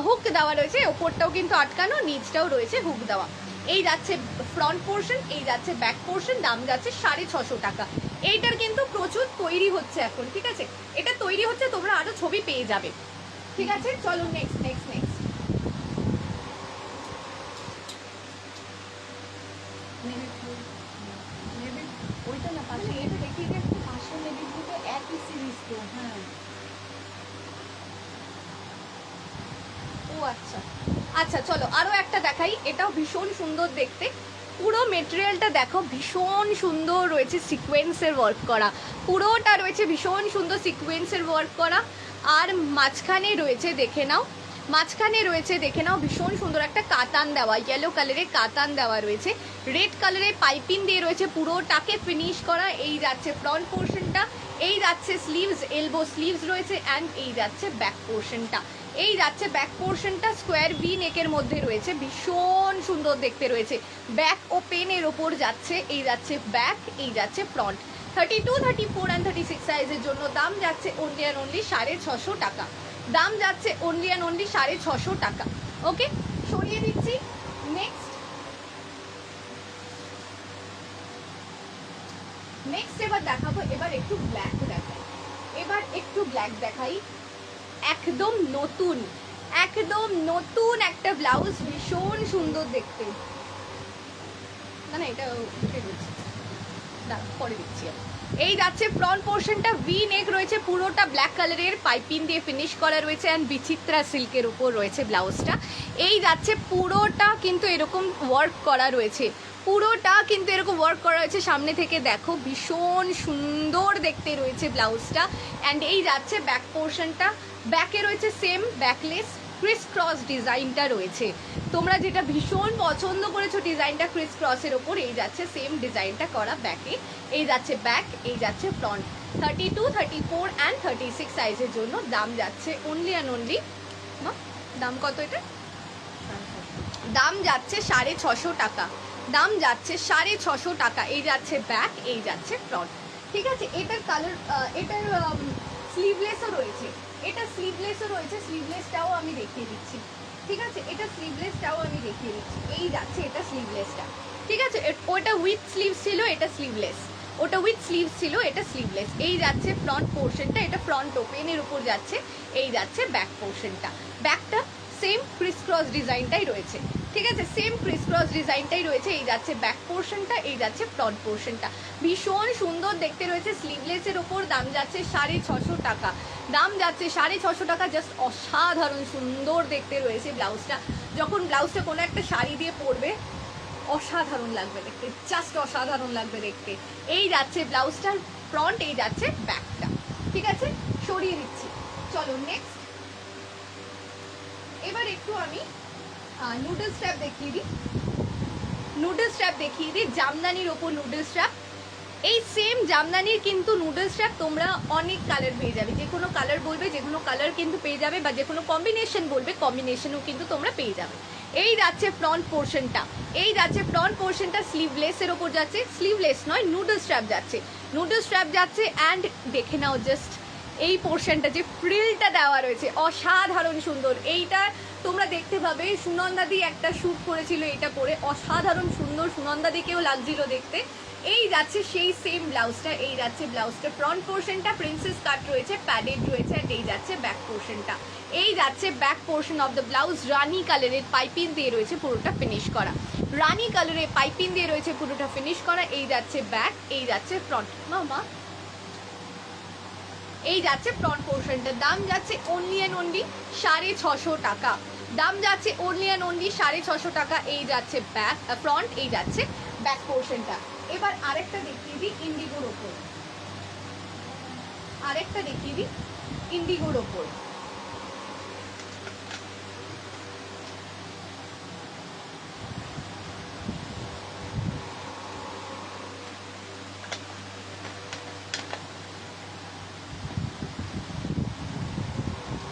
হুক দেওয়া রয়েছে, ওপরটাও কিন্তু আটকানো, নিচটাও রয়েছে হুক দেওয়া। এই যাচ্ছে ফ্রন্ট পোর্শন, এই যাচ্ছে ব্যাক পোর্শন। দাম যাচ্ছে 650 টাকা। এইটার কিন্তু প্রচুর তৈরি হচ্ছে এখন, ঠিক আছে, এটা তৈরি হচ্ছে, তোমরা আরো ছবি পেয়ে যাবে, ঠিক আছে। চলো next next next navy blue, navy ওইটা না পাশে, এটা দেখিয়ে দে। পাশে নেভি ব্লু তো একই সিরিজ তো, হ্যাঁ ও আচ্ছা আচ্ছা চলো আরো একটা দেখাই, এটাও ভীষণ সুন্দর দেখতে। পুরো মেটেরিয়ালটা দেখো ভীষণ সুন্দর রয়েছে, সিকোয়েন্সের ওয়ার্ক করা, পুরোটা রয়েছে ভীষণ সুন্দর সিকোয়েন্সের ওয়ার্ক করা। আর মাঝখানে রয়েছে দেখে নাও, মাঝখানে রয়েছে দেখে নাও ভীষণ সুন্দর একটা কাতান দেওয়া, ইয়েলো কালারের কাতান দেওয়া রয়েছে, রেড কালারের পাইপিং দিয়ে রয়েছে, পুরোটাকে ফিনিশ করা। এই যাচ্ছে ফ্রন্ট পোর্শনটা, এই যাচ্ছে স্লিভস, এলবো স্লিভস রয়েছে। অ্যান্ড এই যাচ্ছে ব্যাক পোর্শনটা, এই যাচ্ছে ব্যাক পোর্শনটা স্কোয়ার ভি নেকের মধ্যে রয়েছে, ভীষণ সুন্দর দেখতে রয়েছে। ব্যাক ওপেনের ওপর যাচ্ছে, এই যাচ্ছে ব্যাক, এই যাচ্ছে ফ্রন্ট। 32, 34 অ্যান্ড 36 সাইজের জন্য দাম যাচ্ছে অনলি অ্যান্ড অনলি 650 টাকা। দাম যাচ্ছে অনলি অ্যান্ড অনলি 650 টাকা। ওকে, সরিয়ে দিচ্ছি। নেক্সট এবার দেখাবো, এবার একটু ব্ল্যাক দেখাই, একদম নতুন একটা ব্লাউজ, ভীষণ সুন্দর দেখতে। না এটা উঠে দিচ্ছি, পরে দিচ্ছি। এই যাচ্ছে ফ্রন্ট পোর্শনটা ভি নেক রয়েছে, পুরোটা ব্ল্যাক কালারের পাইপিং দিয়ে ফিনিশ করা রয়েছে অ্যান্ড বিচিত্রা সিল্কের উপর রয়েছে ব্লাউজটা। এই যাচ্ছে পুরোটা কিন্তু এরকম ওয়ার্ক করা রয়েছে, সামনে থেকে দেখো ভীষণ সুন্দর দেখতে রয়েছে ব্লাউজটা। অ্যান্ড এই যাচ্ছে ব্যাক পোর্শনটা, ব্যাকে রয়েছে সেম ব্যাকলেস ক্রিস ক্রস ডিজাইনটা রয়েছে। তোমরা যেটা ভীষণ পছন্দ করেছো ডিজাইনটা ক্রিস ক্রসের ওপর, এই যাচ্ছে সেম ডিজাইনটা করা ব্যাকে। এই যাচ্ছে ব্যাক, এই যাচ্ছে ফ্রন্ট। 32, 34 অ্যান্ড 36 সাইজের জন্য দাম যাচ্ছে অনলি অ্যান্ড অনলি, দাম কত এটা? দাম যাচ্ছে 650 টাকা। দাম যাচ্ছে 650 টাকা। এই যাচ্ছে ব্যাক, এই যাচ্ছে ফ্রন্ট। ঠিক আছে, এটার কালার, এটার স্লিভলেসও রয়েছে, স্লিভলেসটাও আমি দেখিয়ে দিচ্ছি। ঠিক আছে, এটা স্লিভলেসটাও আমি দেখিয়ে দিচ্ছি। এই যাচ্ছে এটা স্লিভলেসটা। ঠিক আছে, ওটা উইথ স্লিভ ছিল, এটা স্লিভলেস। ওটা উইথ স্লিভ ছিল, এটা স্লিভলেস। এই যাচ্ছে ফ্রন্ট পোর্শনটা, এটা ফ্রন্ট ওপেনের উপর যাচ্ছে। এই যাচ্ছে ব্যাক পোর্শনটা, ব্যাকটা সেম ক্রিস ক্রস ডিজাইনটাই রয়েছে। ঠিক আছে, সেম ক্রিস ক্রস ডিজাইনটাই রয়েছে। এই যাচ্ছে ব্যাক পোর্শনটা, এই যাচ্ছে ফ্রন্ট পোর্শনটা, ভীষণ সুন্দর দেখতে রয়েছে স্লিভলেসের ওপর। দাম যাচ্ছে 650 টাকা। দাম যাচ্ছে 650 টাকা। জাস্ট অসাধারণ সুন্দর দেখতে রয়েছে ব্লাউজটা। যখন ব্লাউজটা কোনো একটা শাড়ি দিয়ে পরবে অসাধারণ লাগবে দেখতে, জাস্ট অসাধারণ লাগবে দেখতে। এই যাচ্ছে ব্লাউজটার ফ্রন্ট, এই যাচ্ছে ব্যাকটা। ঠিক আছে, সরিয়ে দিচ্ছি। চলো নেক্সট, এবার একটু আমি নুডল স্ট্র্যাপ দেখিয়ে দিই। জামদানির ওপর নুডল স্ট্র্যাপ। এই সেম জামদানির কিন্তু নুডল স্ট্র্যাপ তোমরা অনেক কালার পেয়ে যাবে, যে কোনো কালার বলবে যে কোনো কালার কিন্তু পেয়ে যাবে, বা যে কোনো কম্বিনেশন বলবে কম্বিনেশনও কিন্তু তোমরা পেয়ে যাবে। এই যাচ্ছে ফ্রন্ট পোর্শনটা, স্লিভলেসের ওপর যাচ্ছে, স্লিভলেস নয় নুডল স্ট্র্যাপ যাচ্ছে। অ্যান্ড দেখে নাও জাস্ট এই পোর্শনটা, যে ফ্রিলটা দেওয়া রয়েছে অসাধারণ সুন্দর। এইটা তোমরা দেখতে পাবে, সুনন্দাদি একটা শ্যুট করেছিল এটা পরে, অসাধারণ সুন্দর, সুনন্দাদিকেও লাগছিল দেখতে। এই যাচ্ছে সেই সেম ব্লাউজটা, এই যাচ্ছে ব্লাউজটা ফ্রন্ট পোর্শনটা প্রিন্সেস কাট রয়েছে, প্যাডেড রয়েছে। আর এই যাচ্ছে ব্যাক পোর্শনটা, এই যাচ্ছে back portion of the blouse. রানি কালারের পাইপিং দিয়ে রয়েছে পুরোটা ফিনিশ করা, এই যাচ্ছে ব্যাক, এই যাচ্ছে ফ্রন্ট। মা এই যাচ্ছে ফ্রন্ট পোর্শনটা। দাম যাচ্ছে অনলি অ্যান্ড অনলি 650 টাকা। দাম যাচ্ছে অনলি অ্যান্ড অনলি 650 টাকা। এই যাচ্ছে ব্যাক ফ্রন্ট, এই যাচ্ছে ব্যাক পোর্শনটা। এবার আরেকটা দেখিয়ে দিই ইন্ডিগোর ওপর।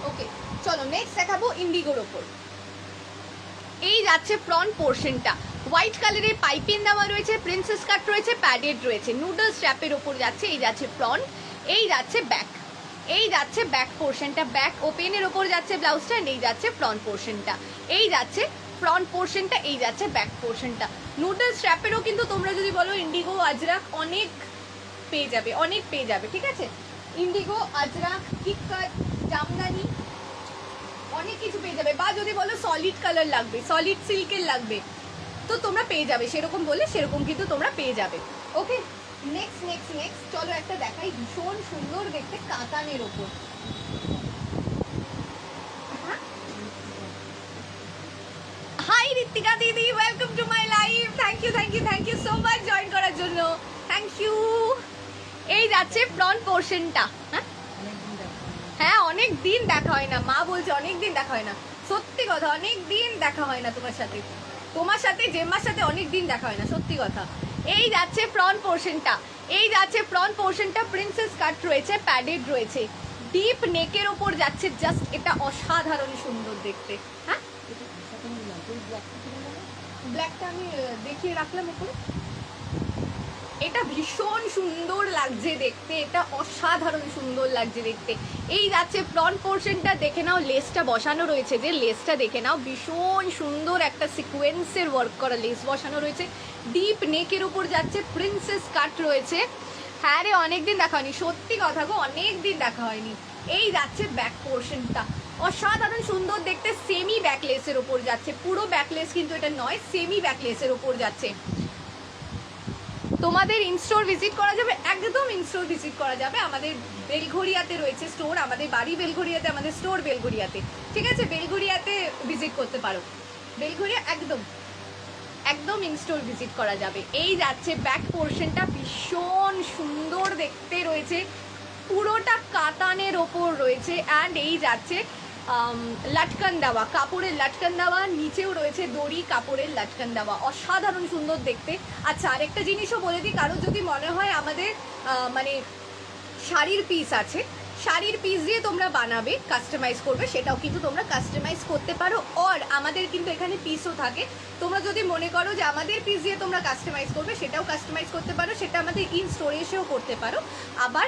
ওকে, চলো নেক্সট দেখাবো ইন্ডিগোর ওপর। এই যাচ্ছে ফ্রন্ট পোর্শনটা, হোয়াইট কালারের পাইপিং দেওয়া রয়েছে, প্রিন্সেস কাট রয়েছে, প্যাডেড রয়েছে, নুডল স্ট্র্যাপের ওপর যাচ্ছে। এই যাচ্ছে ফ্রন্ট, এই যাচ্ছে ব্যাক, এই যাচ্ছে ব্যাক পোর্শনটা, ব্যাক ওপেনের ওপর যাচ্ছে ব্লাউজটা। এই যাচ্ছে ফ্রন্ট পোর্শনটা, এই যাচ্ছে ফ্রন্ট পোর্শনটা, এই যাচ্ছে ব্যাক পোর্শনটা। নুডল স্ট্র্যাপেরও কিন্তু তোমরা যদি বলো ইন্ডিগো, আজরাক অনেক পেয়ে যাবে। ঠিক আছে, ইন্ডিগো, আজরাক, কিককাট, জামদানি অনেক কিছু পেয়ে যাবে। বা যদি বলো সলিড কালার লাগবে, সলিড সিল্কের লাগবে, তো তোমরা পেয়ে যাবে, সেরকম বললে সেরকম কিন্তু তোমরা পেয়ে যাবে। ওকে, নেক্সট চলো একটা দেখাই, ভীষণ সুন্দর দেখতে কাতানের ওপর। Hi Ritika didi, welcome to my live. Thank you so much join করার জন্য, থ্যাংক ইউ। এই যাচ্ছে ফ্রন্ট পোর্শনটা। হ্যাঁ, অনেক দিন দেখা হয় না, মা বলছে অনেক দিন দেখা হয় না, সত্যি কথা, অনেক দিন দেখা হয় না তোমার সাথে জেম্মার সাথে অনেক দিন দেখা হয় না, সত্যি কথা। এই যাচ্ছে ফ্রন্ট পোর্শনটা, প্রিন্সেস কাট রয়েছে, প্যাডেড রয়েছে, ডিপ নেকের ওপর যাচ্ছে। জাস্ট এটা অসাধারণ সুন্দর দেখতে। হ্যাঁ, ব্ল্যাকটা আমি দেখিয়ে রাখলাম উপরে। এটা ভীষণ সুন্দর লাগছে দেখতে, এটা অসাধারণ সুন্দর লাগছে দেখতে। এই যাচ্ছে ফ্রন্ট পোর্শনটা, দেখে নাও লেসটা বসানো রয়েছে, যে লেসটা দেখে নাও ভীষণ সুন্দর একটা সিকোয়েন্সের ওয়ার্ক করা লেস বসানো রয়েছে। ডিপ নেকের উপর যাচ্ছে, প্রিন্সেস কাট রয়েছে। হ্যাঁ রে, অনেকদিন দেখা হয়নি, সত্যি কথা গো, অনেকদিন দেখা হয়নি। এই যাচ্ছে ব্যাক পোর্শনটা, অসাধারণ সুন্দর দেখতে, সেমি ব্যাকলেসের ওপর যাচ্ছে, পুরো ব্যাকলেস কিন্তু এটা নয়, সেমি ব্যাকলেসের ওপর যাচ্ছে। তোমাদের ইনস্টোর ভিজিট করা যাবে, একদম ইনস্টোর ভিজিট করা যাবে। আমাদের বেলঘড়িয়াতে রয়েছে স্টোর, আমাদের বাড়ি বেলঘড়িয়াতে, আমাদের স্টোর বেলঘড়িয়াতে, ঠিক আছে? বেলঘড়িয়াতে ভিজিট করতে পারো, বেলঘড়িয়া একদম একদম ইনস্টোর ভিজিট করা যাবে। এই যাচ্ছে ব্যাক পোর্শনটা, ভীষণ সুন্দর দেখতে রয়েছে, পুরোটা কাতানের ওপর রয়েছে। অ্যান্ড এই যাচ্ছে লাটকান দেওয়া, কাপড়ের লাটকান দেওয়া, নিচেও রয়েছে দড়ি কাপড়ের লাটকান দেওয়া, অসাধারণ সুন্দর দেখতে। আচ্ছা, আরেকটা জিনিসও বলে দিই, কারো যদি মনে হয় আমাদের মানে শাড়ির পিস আছে, শাড়ির পিস দিয়ে তোমরা বানাবে, কাস্টমাইজ করবে, সেটাও কিন্তু তোমরা কাস্টমাইজ করতে পারো। আর আমাদের কিন্তু এখানে পিসও থাকে, তোমরা যদি মনে করো যে আমাদের পিস দিয়ে তোমরা কাস্টমাইজ করবে, সেটাও কাস্টমাইজ করতে পারো, সেটা আমাদের ইন স্টোরে এসেও করতে পারো, আবার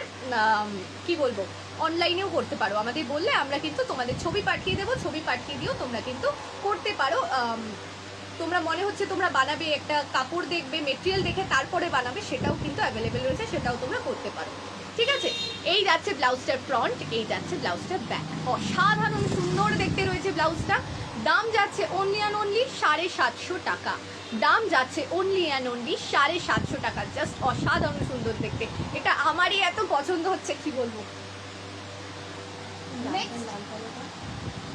কি বলবো, অনলাইনেও করতে পারো। আমাদের বললে আমরা কিন্তু তোমাদের ছবি পাঠিয়ে দেবো, ছবি পাঠিয়ে দিয়েও তোমরা কিন্তু করতে পারো। তোমরা মনে হচ্ছে তোমরা বানাবে, একটা কাপড় দেখবে, মেটেরিয়াল দেখে তারপরে বানাবে, সেটাও কিন্তু অ্যাভেলেবেল রয়েছে, সেটাও তোমরা করতে পারো, ঠিক আছে? এই যাচ্ছে ব্লাউজটার ফ্রন্ট, এই যাচ্ছে ব্লাউজটার ব্যাক, অসাধারণ সুন্দর দেখতে রয়েছে ব্লাউজটা। দাম যাচ্ছে অনলি অ্যান্ড অনলি 750 টাকা, দাম যাচ্ছে অনলি অ্যান্ড অনলি 750 টাকা। জাস্ট অসাধারণ সুন্দর দেখতে, এটা আমারই এত পছন্দ হচ্ছে, কি বলবো। নেক্সট,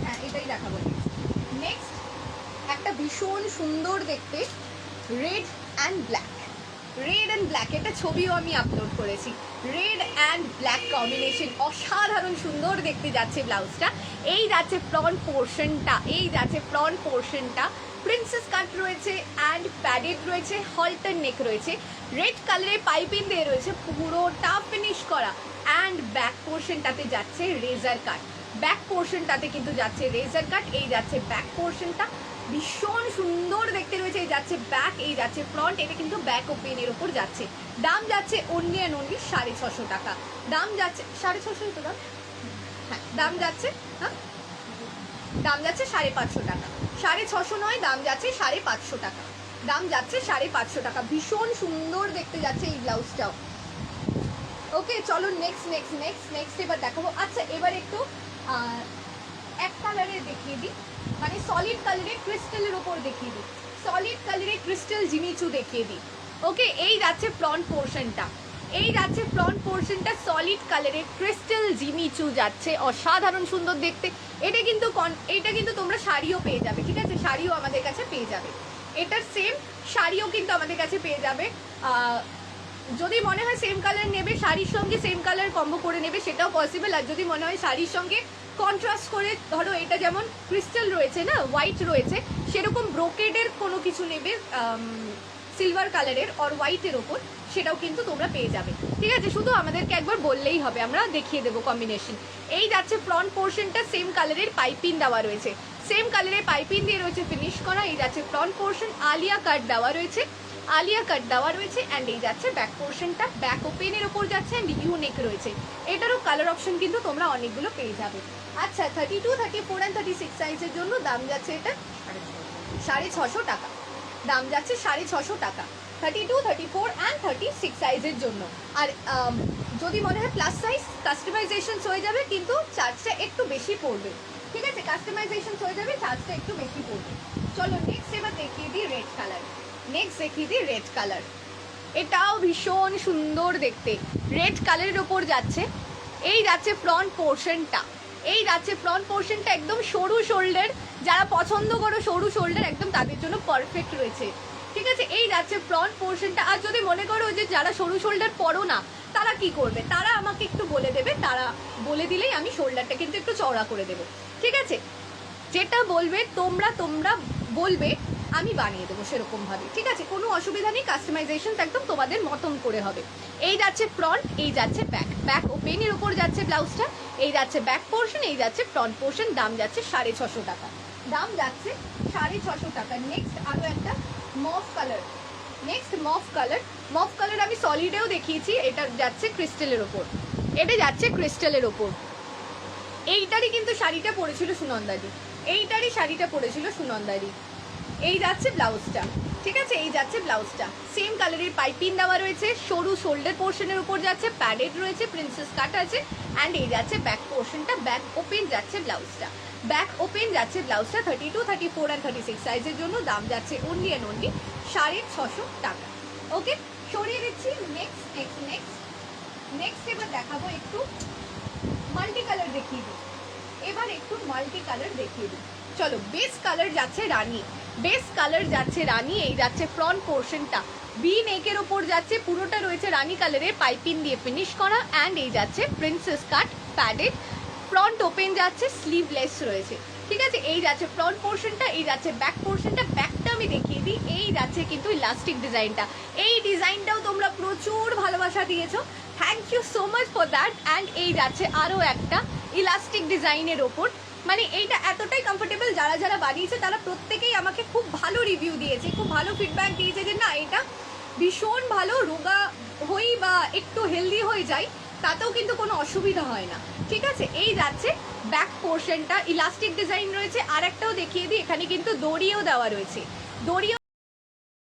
হ্যাঁ এটাই দেখাবো। নেক্সট একটা ভীষণ সুন্দর দেখতে red and black, red and black, এটা ছবিও আমি আপলোড করেছি। রেড অ্যান্ড ব্ল্যাক কম্বিনেশন, অসাধারণ সুন্দর দেখতে যাচ্ছে ব্লাউজটা। এই যাচ্ছে ফ্রন্ট পোর্শনটা, এই যাচ্ছে ফ্রন্ট পোর্শনটা, প্রিন্সেস কাট রয়েছে অ্যান্ড প্যাডেড রয়েছে, হলটার নেক রয়েছে, রেড কালারের পাইপিং দিয়ে রয়েছে, পুরোটা ফিনিশ করা। অ্যান্ড ব্যাক পোর্শনটাতে যাচ্ছে রেজার কাট, ব্যাক পোর্শনটাতে কিন্তু যাচ্ছে রেজার কাট। এই যাচ্ছে ব্যাক পোর্শনটা, ভীষণ সুন্দর দেখতে রয়েছে। এই যাচ্ছে ব্যাক, এই যাচ্ছে ফ্রন্ট, এটা কিন্তু ব্যাক ওপেনের ওপর যাচ্ছে। দাম যাচ্ছে অনলি অ্যান্ড অনলি 650 টাকা, দাম যাচ্ছে 650, তো দাম, হ্যাঁ দাম যাচ্ছে, হ্যাঁ দাম যাচ্ছে 550 টাকা, 650 নয়, দাম যাচ্ছে 550 টাকা, দাম যাচ্ছে 550 টাকা। ভীষণ সুন্দর দেখতে যাচ্ছে এই ব্লাউজটাও। ওকে, চলো নেক্সট নেক্সট নেক্সট নেক্সট এবার দেখাবো। আচ্ছা, এবার একটু এক কালারের দেখিয়ে দিই, মানে সলিড কালারের ক্রিস্টালের ওপর দেখিয়ে দিই, সলিড কালারের ক্রিস্টাল জিমিচু দেখিয়ে দিই। ওকে, এই যাচ্ছে ফ্রন্ট পোর্শনটা, এই যাচ্ছে ফ্রন্ট পোর্শনটা, সলিড কালারের ক্রিস্টাল জিমিচু যাচ্ছে, অসাধারণ সুন্দর দেখতে। এটা কিন্তু তোমরা শাড়িও পেয়ে যাবে, ঠিক আছে? শাড়িও আমাদের কাছে পেয়ে যাবে, এটার সেম শাড়িও কিন্তু আমাদের কাছে পেয়ে যাবে। যদি মনে হয় সেম কালার নেবে, শাড়ির সঙ্গে সেম কালার কম্বো করে নেবে, সেটাও পসিবল। আর যদি মনে হয় শাড়ির সঙ্গে কন্ট্রাস্ট করে, ধরো এটা যেমন ক্রিস্টাল রয়েছে না, হোয়াইট রয়েছে, সেরকম ব্রোকেডের কোনো কিছু নেবে সিলভার কালারের অর হোয়াইটের ওপর, সেটাও কিন্তু তোমরা পেয়ে যাবে, ঠিক আছে? শুধু আমাদেরকে একবার বললেই হবে, আমরা দেখিয়ে দেবো কম্বিনেশন। এই যাচ্ছে ফ্রন্ট পোর্শনটা, সেম কালারের পাইপিং দেওয়া রয়েছে, সেম কালারের পাইপিং দিয়ে রয়েছে ফিনিশ করা। এই যাচ্ছে ফ্রন্ট পোর্শন, আলিয়া কাট দেওয়া রয়েছে, আলিয়া কাট দেওয়া রয়েছে। অ্যান্ড এই যাচ্ছে ব্যাক পোর্শনটা, ব্যাক ওপেনের ওপর যাচ্ছে অ্যান্ড ইউনেক রয়েছে। এটারও কালার অপশন কিন্তু তোমরা অনেকগুলো পেয়ে যাবে। আচ্ছা, 32, 34 অ্যান্ড 36 সাইজের জন্য দাম যাচ্ছে এটা 650 টাকা, দাম যাচ্ছে 650 টাকা, 32, 34 অ্যান্ড 36 সাইজের জন্য। আর যদি মনে হয় প্লাস সাইজ, কাস্টমাইজেশন হয়ে যাবে, কিন্তু চার্জটা একটু বেশি পড়বে, ঠিক আছে? কাস্টমাইজেশন হয়ে যাবে, চার্জটা একটু বেশি পড়বে। চলো নেক্সট এবার দেখিয়ে দিই রেড কালার, নেক্সট দেখিয়ে দিই রেড কালার, এটাও ভীষণ সুন্দর দেখতে, রেড কালারের ওপর যাচ্ছে। এই যাচ্ছে ফ্রন্ট পোর্শনটা, এই যাচ্ছে ফ্রন্ট পোর্শনটা, একদম সরু শোল্ডার, যারা পছন্দ করো সরু শোল্ডার, একদম তাদের জন্য পারফেক্ট রয়েছে, ঠিক আছে? এই যাচ্ছে ফ্রন্ট পোর্শনটা। আর যদি মনে করো যে যারা সরু শোল্ডার পরো না, তারা কি করবে, তারা আমাকে একটু বলে দেবে, তারা বলে দিলেই আমি শোল্ডারটা কিন্তু একটু চওড়া করে দেবো, ঠিক আছে? যেটা বলবে তোমরা বলবে, আমি বানিয়ে দেবো সেরকমভাবে, ঠিক আছে? কোনো অসুবিধা নেই, কাস্টমাইজেশন একদম তোমাদের মতন করে হবে। এই যাচ্ছে ফ্রন্ট, এই যাচ্ছে ব্যাক, ব্যাক ওপেনের উপর যাচ্ছে ব্লাউজটা। এই যাচ্ছে ব্যাক পোর্শন, এই যাচ্ছে ফ্রন্ট পোর্শন, দাম যাচ্ছে 650 টাকা, দাম যাচ্ছে 650 টাকা। নেক্সট আরও একটা মফ কালার, নেক্সট মফ কালার আমি সলিডেও দেখিয়েছি, এটা যাচ্ছে ক্রিস্টালের ওপর, এটা যাচ্ছে ক্রিস্টালের ওপর। এইটারই কিন্তু শাড়িটা পরেছিল সুনন্দাদি, এইটারই শাড়িটা পরেছিল সুনন্দাদি। এই যাচ্ছে ব্লাউজটা, ঠিক আছে, এই যাচ্ছে ব্লাউজটা, সেম কালারের পাইপিং দেওয়া রয়েছে, সরু শোল্ডার পোর্শনের উপর যাচ্ছে, প্যাডেড রয়েছে, প্রিন্সেস কাট আছে, অ্যান্ড এই যাচ্ছে ব্যাক পোর্শনটা, ব্যাক ওপেন যাচ্ছে ব্লাউজটা, ব্যাক ওপেন যাচ্ছে ব্লাউজটা 32, 34 অ্যান্ড 36 সাইজের জন্য। দাম যাচ্ছে অনলি অ্যান্ড অনলি 650 টাকা। ওকে, সরিয়ে দিচ্ছি। নেক্সট এবার দেখাবো একটু মাল্টি কালার দেখিয়ে দিই, এবার একটু মাল্টি কালার দেখিয়ে দিই। চলো, বেস কালার যাচ্ছে রানী, বেস কালার যাচ্ছে রানী। এই যাচ্ছে ফ্রন্ট পোর্শনটা, বি নেকের ওপর যাচ্ছে, পুরোটা রয়েছে রানী কালারের পাইপিং দিয়ে ফিনিশ করা, অ্যান্ড এই যাচ্ছে princess cut padded, front open যাচ্ছে, স্লিভলেস রয়েছে, ঠিক আছে। এই যাচ্ছে ফ্রন্ট পোর্শনটা, এই যাচ্ছে ব্যাক পোর্শনটা, ব্যাকটা আমি দেখিয়ে দিই। এই যাচ্ছে কিন্তু ইলাস্টিক ডিজাইনটা, এই ডিজাইনটাও তোমরা প্রচুর ভালোবাসা দিয়েছো, thank you so much for that. And এই যাচ্ছে আরও একটা ইলাস্টিক ডিজাইনের ওপর, মানে এইটা এতটাই কমফোর্টেবল, যারা যারা বানিয়েছে তারা প্রত্যেকেই আমাকে খুব ভালো রিভিউ দিয়েছে, খুব ভালো ফিডব্যাক দিয়েছে যে না এটা ভীষণ ভালো, রোগা হই বা একটু হেলদি হয়ে যাই তাতেও কিন্তু কোনো অসুবিধা হয় না, ঠিক আছে। এই যাচ্ছে ব্যাক পোর্শনটা, ইলাস্টিক ডিজাইন রয়েছে। আর একটাও দেখিয়ে দিই, এখানে কিন্তু দড়িও দেওয়া রয়েছে, দড়িও